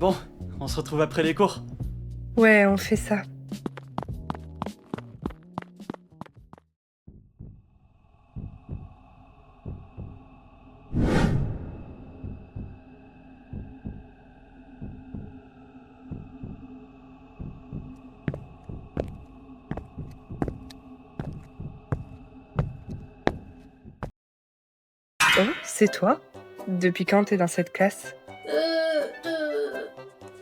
Bon, on se retrouve après les cours. Ouais, on fait ça. Oh, c'est toi? Depuis quand t'es dans cette classe?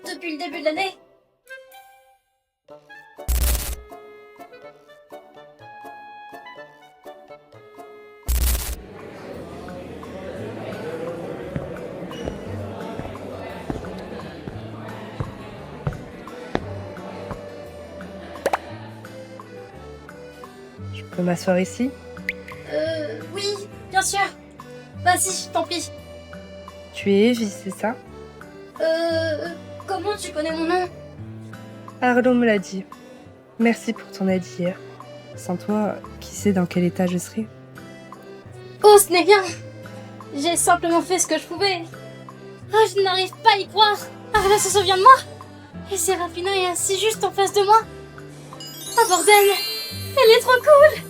Depuis le début de l'année. Je peux m'asseoir ici? Oui, bien sûr. Vas-y, tant pis. Tu es Evie, c'est ça? Comment tu connais mon nom? Arlo me l'a dit. Merci pour ton aide hier. Sans toi, qui sait dans quel état je serais? Oh, ce n'est rien. J'ai simplement fait ce que je pouvais. Ah, je n'arrive pas à y croire. Arla se souvient de moi. Et Sérafina est assise juste en face de moi. Oh bordel, elle est trop cool.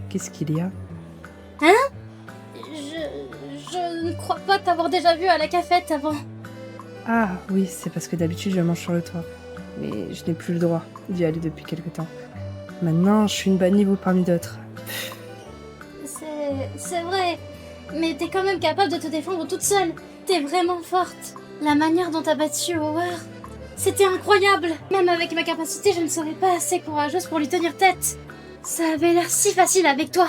Qu'est-ce qu'il y a? Je ne crois pas t'avoir déjà vu à la cafette avant. Ah oui, c'est parce que d'habitude je mange sur le toit. Mais je n'ai plus le droit d'y aller depuis quelque temps. Maintenant, je suis une bas niveau parmi d'autres. C'est vrai, mais t'es quand même capable de te défendre toute seule. T'es vraiment forte. La manière dont t'as battu Howard, c'était incroyable. Même avec ma capacité, je ne serais pas assez courageuse pour lui tenir tête. Ça avait l'air si facile avec toi.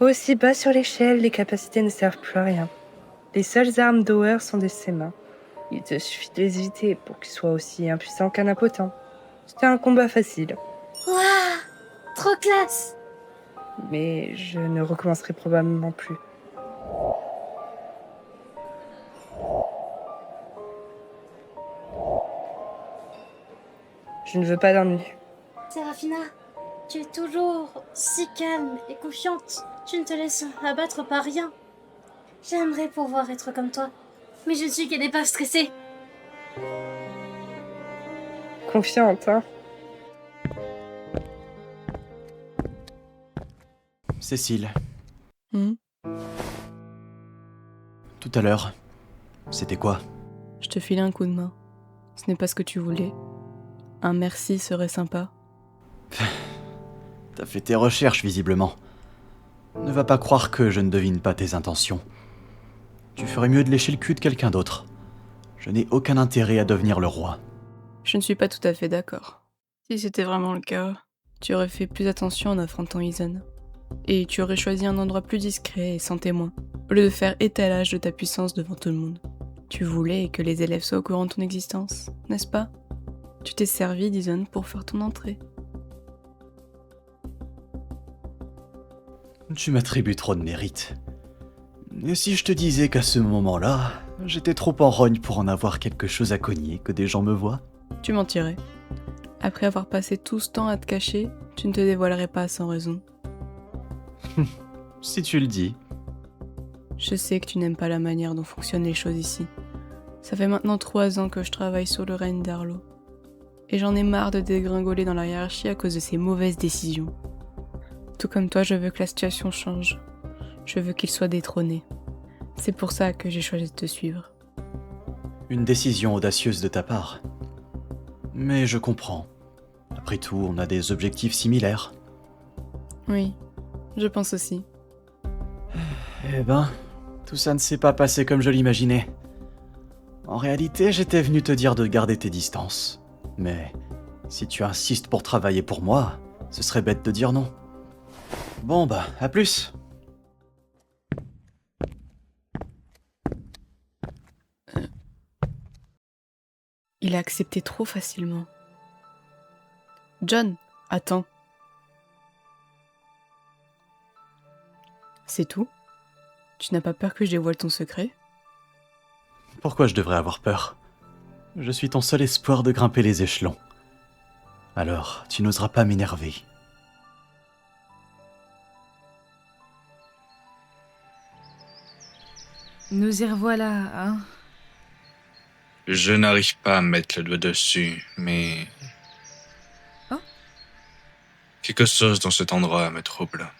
Aussi bas sur l'échelle, les capacités ne servent plus à rien. Les seules armes d'Howard sont de ses mains. Il te suffit de les éviter pour qu'il soit aussi impuissant qu'un impotent. C'était un combat facile. Waouh, trop classe. Mais je ne recommencerai probablement plus. Je ne veux pas d'ennui. Sérafina, tu es toujours si calme et confiante. Tu ne te laisses abattre par rien. J'aimerais pouvoir être comme toi, mais je ne suis qu'une épave stressée. Confiante, hein? Cécile, tout à l'heure, c'était quoi? Je te file un coup de main. Ce n'est pas ce que tu voulais. Un merci serait sympa. T'as fait tes recherches, visiblement. Ne va pas croire que je ne devine pas tes intentions. Tu ferais mieux de lécher le cul de quelqu'un d'autre. Je n'ai aucun intérêt à devenir le roi. Je ne suis pas tout à fait d'accord. Si c'était vraiment le cas, tu aurais fait plus attention en affrontant Ethan. Et tu aurais choisi un endroit plus discret et sans témoin, au lieu de faire étalage de ta puissance devant tout le monde. Tu voulais que les élèves soient au courant de ton existence, n'est-ce pas? Tu t'es servi d'Ethan pour faire ton entrée. Tu m'attribues trop de mérite. Et si je te disais qu'à ce moment-là, j'étais trop en rogne pour en avoir quelque chose à cogner que des gens me voient? Tu mentirais. Après avoir passé tout ce temps à te cacher, tu ne te dévoilerais pas sans raison. Si tu le dis. Je sais que tu n'aimes pas la manière dont fonctionnent les choses ici. Ça fait maintenant 3 ans que je travaille sur le règne d'Arlo. Et j'en ai marre de dégringoler dans la hiérarchie à cause de ses mauvaises décisions. Tout comme toi, je veux que la situation change. Je veux qu'il soit détrôné. C'est pour ça que j'ai choisi de te suivre. Une décision audacieuse de ta part. Mais je comprends. Après tout, on a des objectifs similaires. Oui, je pense aussi. Eh ben, tout ça ne s'est pas passé comme je l'imaginais. En réalité, j'étais venu te dire de garder tes distances. Mais si tu insistes pour travailler pour moi, ce serait bête de dire non. Bon bah, à plus. Il a accepté trop facilement. John, attends. C'est tout? Tu n'as pas peur que je dévoile ton secret? Pourquoi je devrais avoir peur? Je suis ton seul espoir de grimper les échelons. Alors, tu n'oseras pas m'énerver. Nous y revoilà, hein? Je n'arrive pas à mettre le doigt dessus, mais... Oh. Quelque chose dans cet endroit me trouble.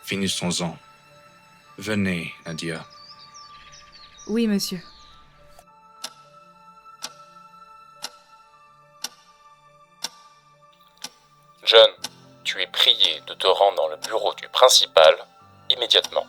Finissons-en. Venez, Nadia. Oui, monsieur. John, tu es prié de te rendre dans le bureau du principal immédiatement.